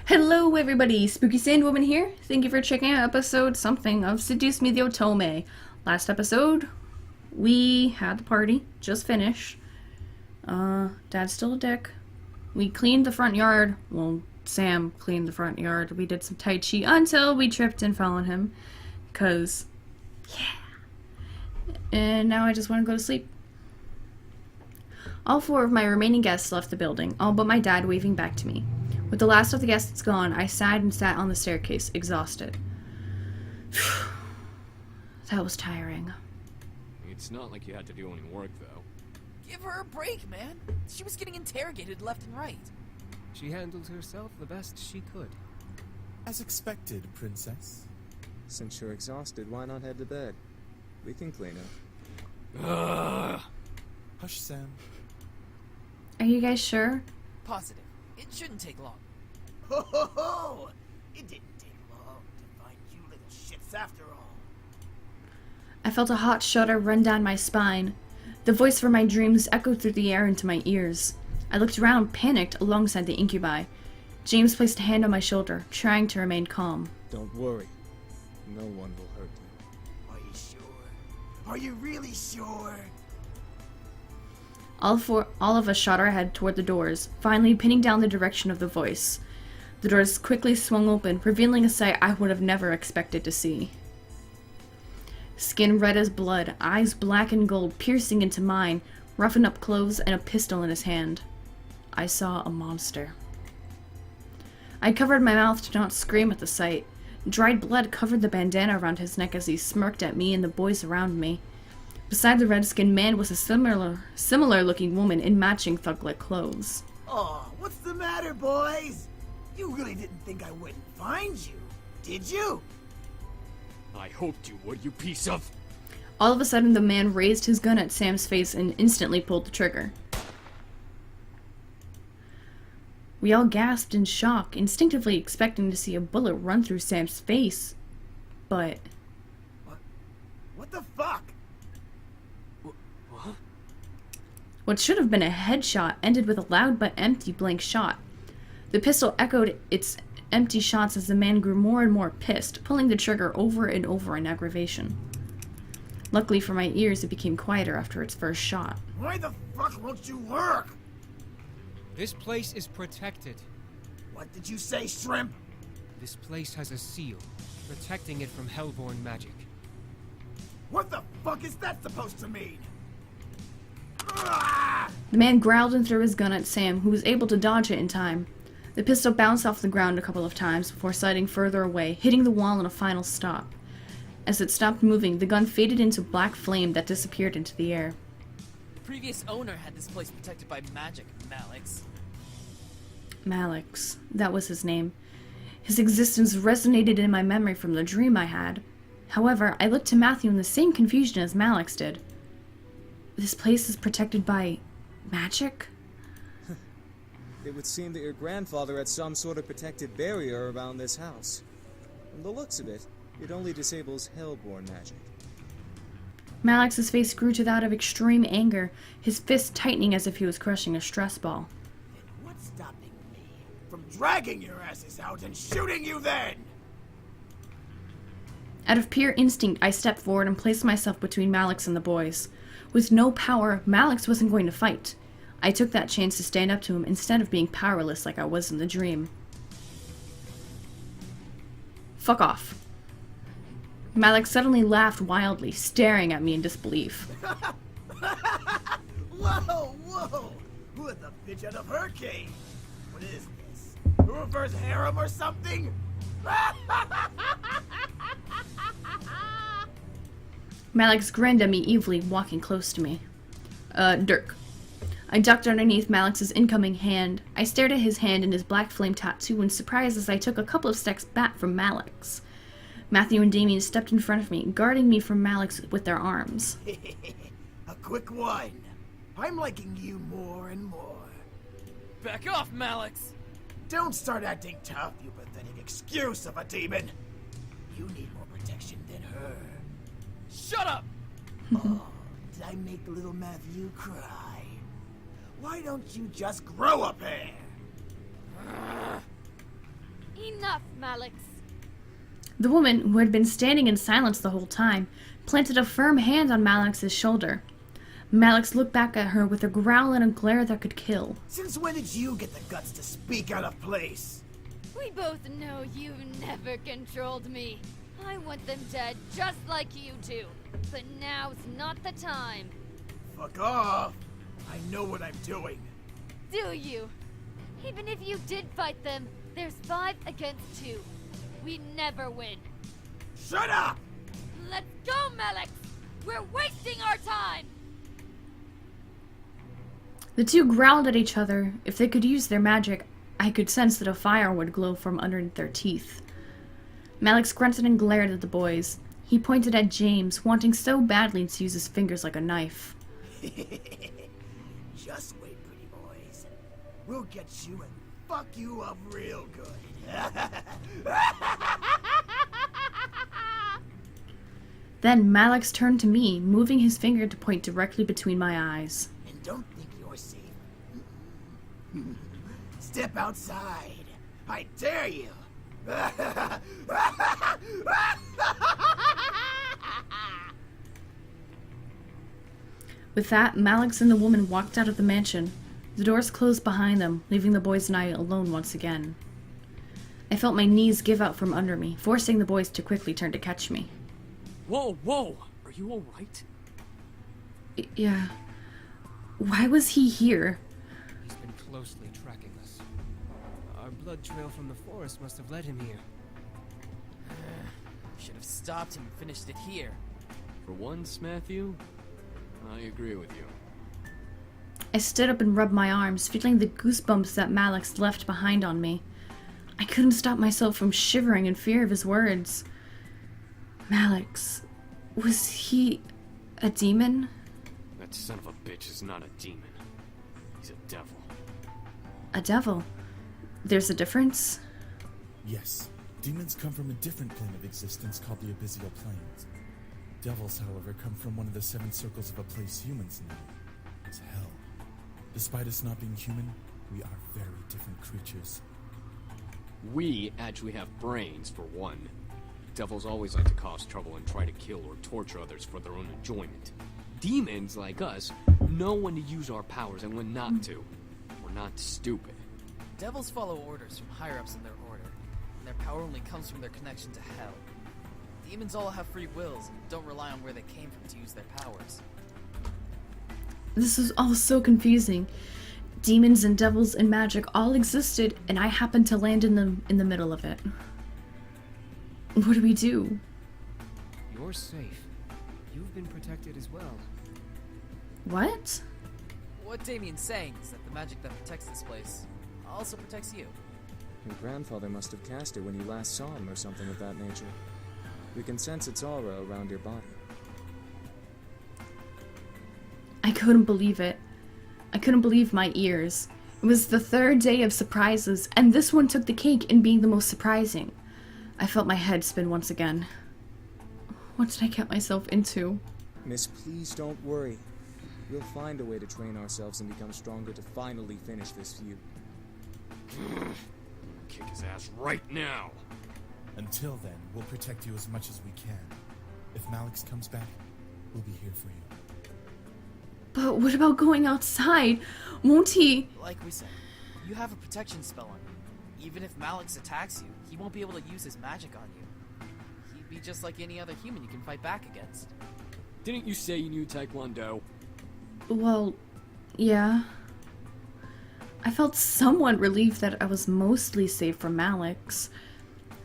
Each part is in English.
Hello everybody, Spooky Sandwoman here. Thank you for checking out episode something of Seduce Me the Otome. Last episode, we had the party, just finished. Dad's still a dick. We cleaned the front yard. Well, Sam cleaned the front yard. We did some Tai Chi until we tripped and fell on him. Cause, yeah. And now I just want to go to sleep. All four of my remaining guests left the building, all but my dad waving back to me. With the last of the guests gone, I sighed and sat on the staircase, exhausted. That was tiring. It's not like you had to do any work, though. Give her a break, man. She was getting interrogated left and right. She handled herself the best she could. As expected, princess. Since you're exhausted, why not head to bed? We can clean up. Hush, Sam. Are you guys sure? Positive. It shouldn't take long. Ho ho ho! It didn't take long to find you little shits after all. I felt a hot shudder run down my spine. The voice from my dreams echoed through the air into my ears. I looked around, panicked, alongside the incubi. James placed a hand on my shoulder, trying to remain calm. Don't worry. No one will hurt you. Are you sure? Are you really sure? All of us shot our head toward the doors, finally pinning down the direction of the voice. The doors quickly swung open, revealing a sight I would have never expected to see. Skin red as blood, eyes black and gold piercing into mine, roughened up clothes, and a pistol in his hand. I saw a monster. I covered my mouth to not scream at the sight. Dried blood covered the bandana around his neck as he smirked at me and the boys around me. Beside the red-skinned man was a similar-looking woman in matching thug-like clothes. Oh, what's the matter, boys? You really didn't think I wouldn't find you, did you? I hoped you would, you piece of... All of a sudden, the man raised his gun at Sam's face and instantly pulled the trigger. We all gasped in shock, instinctively expecting to see a bullet run through Sam's face. But... What the fuck? what should have been a headshot ended with a loud but empty blank shot. The pistol echoed its empty shots as the man grew more and more pissed, pulling the trigger over and over in aggravation. Luckily for my ears, it became quieter after its first shot. Why the fuck won't you work? This place is protected. What did you say, Shrimp? This place has a seal, protecting it from hellborn magic. What the fuck is that supposed to mean? The man growled and threw his gun at Sam, who was able to dodge it in time. The pistol bounced off the ground a couple of times before sliding further away, hitting the wall in a final stop. As it stopped moving, the gun faded into black flame that disappeared into the air. The previous owner had this place protected by magic, Malix. Malix. That was his name. His existence resonated in my memory from the dream I had. However, I looked to Matthew in the same confusion as Malix did. This place is protected by... magic? It would seem that your grandfather had some sort of protective barrier around this house. From the looks of it, it only disables hellborn magic. Malix's face grew to that of extreme anger, his fist tightening as if he was crushing a stress ball. Then what's stopping me from dragging your asses out and shooting you then? Out of pure instinct, I stepped forward and placed myself between Malix and the boys. With no power, Malix wasn't going to fight. I took that chance to stand up to him instead of being powerless like I was in the dream. Fuck off. Malix suddenly laughed wildly, staring at me in disbelief. Whoa, whoa! Who let the bitch out of her cage? What is this? A reverse harem or something? Malix grinned at me evilly, walking close to me. Dirk. I ducked underneath Malix's incoming hand. I stared at his hand and his black flame tattoo in surprise as I took a couple of steps back from Malix. Matthew and Damien stepped in front of me, guarding me from Malix with their arms. A quick one. I'm liking you more and more. Back off, Malix! Don't start acting tough, you pathetic excuse of a demon. You need more protection than her. Shut up! Oh, did I make little Matthew cry? Why don't you just grow a pair? Enough, Malix. The woman, who had been standing in silence the whole time, planted a firm hand on Malix's shoulder. Malix looked back at her with a growl and a glare that could kill. Since when did you get the guts to speak out of place? We both know you've never controlled me. I want them dead just like you do. But now's not the time. Fuck off! I know what I'm doing. Do you? Even if you did fight them, there's 5 against 2. We never win. Shut up! Let's go, Malix! We're wasting our time! The two growled at each other. If they could use their magic, I could sense that a fire would glow from underneath their teeth. Malix grunted and glared at the boys. He pointed at James, wanting so badly to use his fingers like a knife. Just wait, pretty boys. We'll get you and fuck you up real good. Then Malix turned to me, moving his finger to point directly between my eyes. And don't think you're safe. Step outside. I dare you. With that, Malix and the woman walked out of the mansion. The doors closed behind them, leaving the boys and I alone once again. I felt my knees give out from under me, forcing the boys to quickly turn to catch me. Whoa, whoa! Are you alright? Yeah. Why was he here? He's been closely tracking us. Our blood trail from the forest must have led him here. Should have stopped him and finished it here. For once, Matthew, I agree with you. I stood up and rubbed my arms, feeling the goosebumps that Malix left behind on me. I couldn't stop myself from shivering in fear of his words. Malix, was he a demon? That son of a bitch is not a demon. He's a devil. A devil? There's a difference? Yes, demons come from a different plane of existence called the abyssal planes. Devils, however, come from one of the 7 circles of a place humans know. It's hell. Despite us not being human, we are very different creatures. We actually have brains, for one. Devils always like to cause trouble and try to kill or torture others for their own enjoyment. Demons, like us, know when to use our powers and when not to. We're not stupid. Devils follow orders from higher-ups in their order, and their power only comes from their connection to hell. Demons all have free wills and don't rely on where they came from to use their powers. This was all so confusing. Demons and devils and magic all existed, and I happened to land in the middle of it. What do we do? You're safe. You've been protected as well. What? What Damien's saying is that the magic that protects this place also protects you. Your grandfather must have cast it when you last saw him or something of that nature. We can sense its aura around your body. I couldn't believe it. I couldn't believe my ears. It was the 3rd day of surprises, and this one took the cake in being the most surprising. I felt my head spin once again. What did I get myself into? Miss, please don't worry. We'll find a way to train ourselves and become stronger to finally finish this feud. Kick his ass right now! Until then, we'll protect you as much as we can. If Malix comes back, we'll be here for you. But what about going outside? Won't he? Like we said, you have a protection spell on you. Even if Malix attacks you, he won't be able to use his magic on you. He'd be just like any other human you can fight back against. Didn't you say you knew Taekwondo? Well, yeah. I felt somewhat relieved that I was mostly safe from Malix.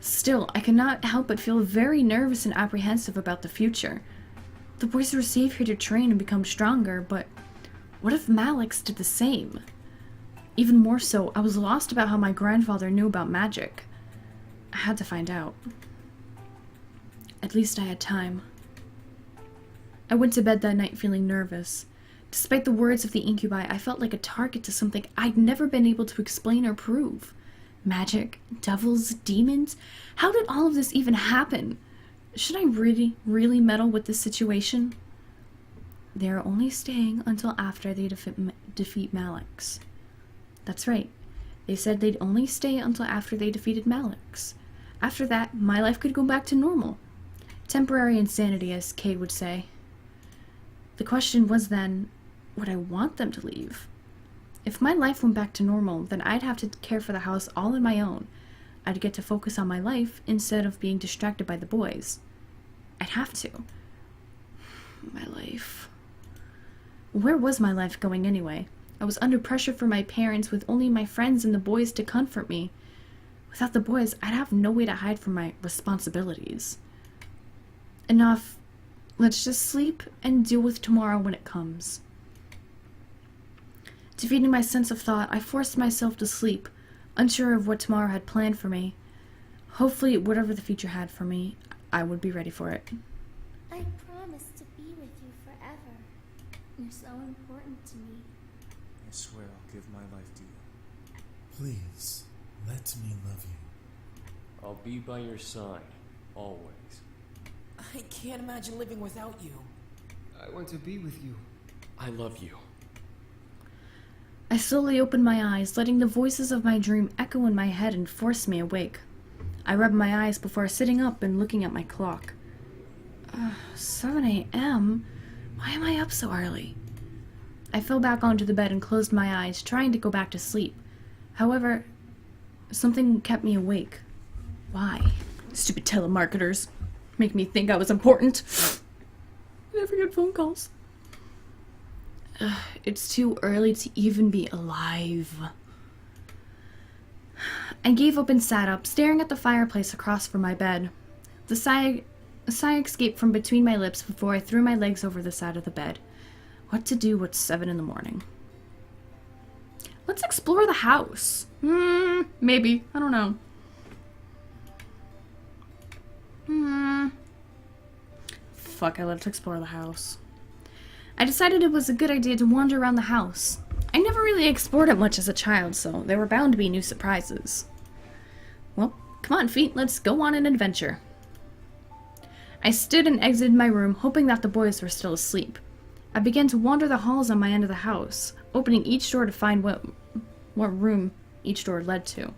Still, I could not help but feel very nervous and apprehensive about the future. The boys were safe here to train and become stronger, but what if Malix did the same? Even more so, I was lost about how my grandfather knew about magic. I had to find out. At least I had time. I went to bed that night feeling nervous. Despite the words of the incubi, I felt like a target to something I'd never been able to explain or prove. Magic, devils, demons? How did all of this even happen? Should I really meddle with this situation? They are only staying until after they defeat Malix. That's right. They said they'd only stay until after they defeated Malix. After that, my life could go back to normal. Temporary insanity, as Kay would say. The question was then, would I want them to leave? If my life went back to normal, then I'd have to care for the house all on my own. I'd get to focus on my life instead of being distracted by the boys. I'd have to. My life. Where was my life going anyway? I was under pressure from my parents with only my friends and the boys to comfort me. Without the boys, I'd have no way to hide from my responsibilities. Enough. Let's just sleep and deal with tomorrow when it comes. Defeating my sense of thought, I forced myself to sleep, unsure of what tomorrow had planned for me. Hopefully, whatever the future had for me, I would be ready for it. I promise to be with you forever. You're so important to me. I swear I'll give my life to you. Please, let me love you. I'll be by your side, always. I can't imagine living without you. I want to be with you. I love you. I slowly opened my eyes, letting the voices of my dream echo in my head and force me awake. I rubbed my eyes before sitting up and looking at my clock. 7 a.m.? Why am I up so early? I fell back onto the bed and closed my eyes, trying to go back to sleep. However, something kept me awake. Why? Stupid telemarketers. Make me think I was important. I never get phone calls. It's too early to even be alive. I gave up and sat up, staring at the fireplace across from my bed. A sigh escaped from between my lips before I threw my legs over the side of the bed. What to do at 7 in the morning? Let's explore the house. Maybe. I don't know. Fuck it, let's explore the house. I decided it was a good idea to wander around the house. I never really explored it much as a child, so there were bound to be new surprises. Well, come on, feet, let's go on an adventure. I stood and exited my room, hoping that the boys were still asleep. I began to wander the halls on my end of the house, opening each door to find what room each door led to.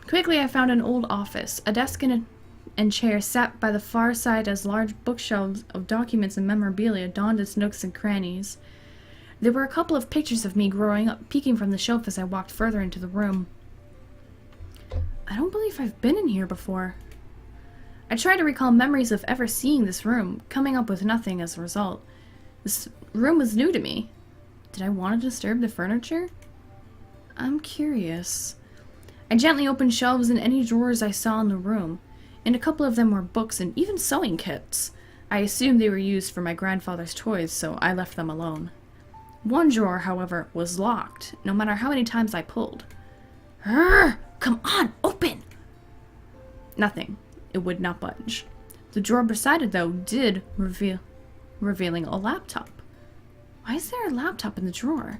Quickly, I found an old office. A desk and chair sat by the far side as large bookshelves of documents and memorabilia donned its nooks and crannies. There were a couple of pictures of me growing up peeking from the shelf as I walked further into the room. I don't believe I've been in here before. I tried to recall memories of ever seeing this room, coming up with nothing as a result. This room was new to me. Did I want to disturb the furniture? I'm curious. I gently opened shelves in any drawers I saw in the room, and a couple of them were books and even sewing kits. I assumed they were used for my grandfather's toys, so I left them alone. One drawer, however, was locked, no matter how many times I pulled. Urgh! Come on, open! Nothing. It would not budge. The drawer beside it, though, did revealing a laptop. Why is there a laptop in the drawer?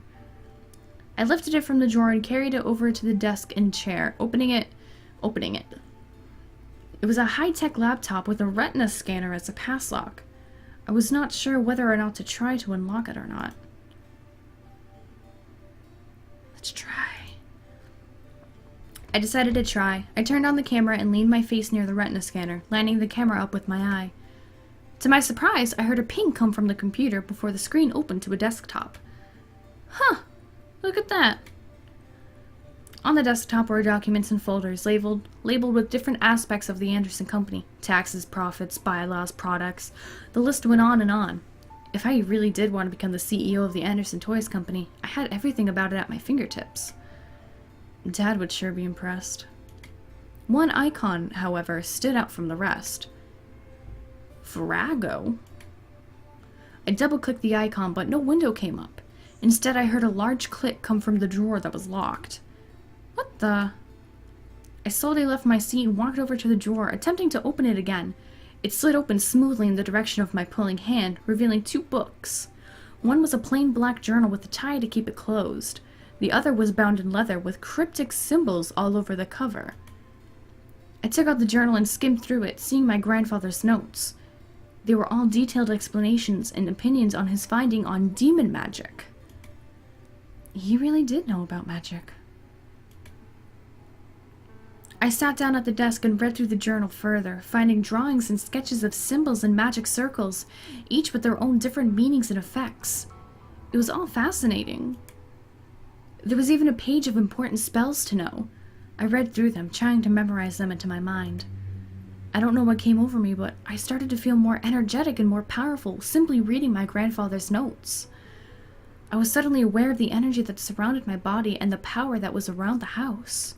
I lifted it from the drawer and carried it over to the desk and chair, opening it. It was a high-tech laptop with a retina scanner as a pass lock. I was not sure whether or not to try to unlock it or not. Let's try. I decided to try. I turned on the camera and leaned my face near the retina scanner, lining the camera up with my eye. To my surprise, I heard a ping come from the computer before the screen opened to a desktop. Huh, look at that. On the desktop were documents and folders labeled with different aspects of the Anderson Company. Taxes, profits, bylaws, products. The list went on and on. If I really did want to become the CEO of the Anderson Toys Company, I had everything about it at my fingertips. Dad would sure be impressed. One icon, however, stood out from the rest. Virago? I double-clicked the icon, but no window came up. Instead, I heard a large click come from the drawer that was locked. What the? I slowly left my seat and walked over to the drawer, attempting to open it again. It slid open smoothly in the direction of my pulling hand, revealing 2 books. One was a plain black journal with a tie to keep it closed. The other was bound in leather with cryptic symbols all over the cover. I took out the journal and skimmed through it, seeing my grandfather's notes. They were all detailed explanations and opinions on his finding on demon magic. He really did know about magic. I sat down at the desk and read through the journal further, finding drawings and sketches of symbols and magic circles, each with their own different meanings and effects. It was all fascinating. There was even a page of important spells to know. I read through them, trying to memorize them into my mind. I don't know what came over me, but I started to feel more energetic and more powerful simply reading my grandfather's notes. I was suddenly aware of the energy that surrounded my body and the power that was around the house.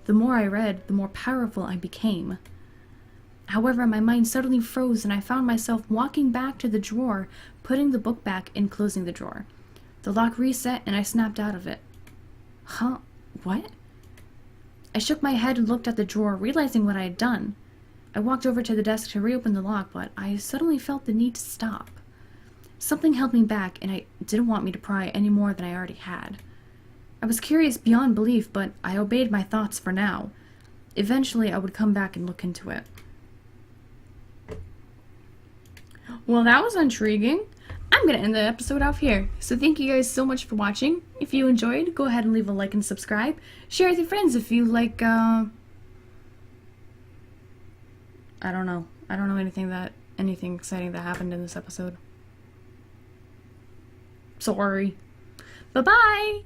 The more I read, the more powerful I became. However, my mind suddenly froze and I found myself walking back to the drawer, putting the book back and closing the drawer. The lock reset and I snapped out of it. Huh? What? I shook my head and looked at the drawer, realizing what I had done. I walked over to the desk to reopen the lock, but I suddenly felt the need to stop. Something held me back, and I didn't want me to pry any more than I already had. I was curious beyond belief, but I obeyed my thoughts for now. Eventually, I would come back and look into it. Well, that was intriguing. I'm going to end the episode off here. So thank you guys so much for watching. If you enjoyed, go ahead and leave a like and subscribe. Share with your friends if you like, I don't know. I don't know anything exciting that happened in this episode. Sorry. Bye-bye!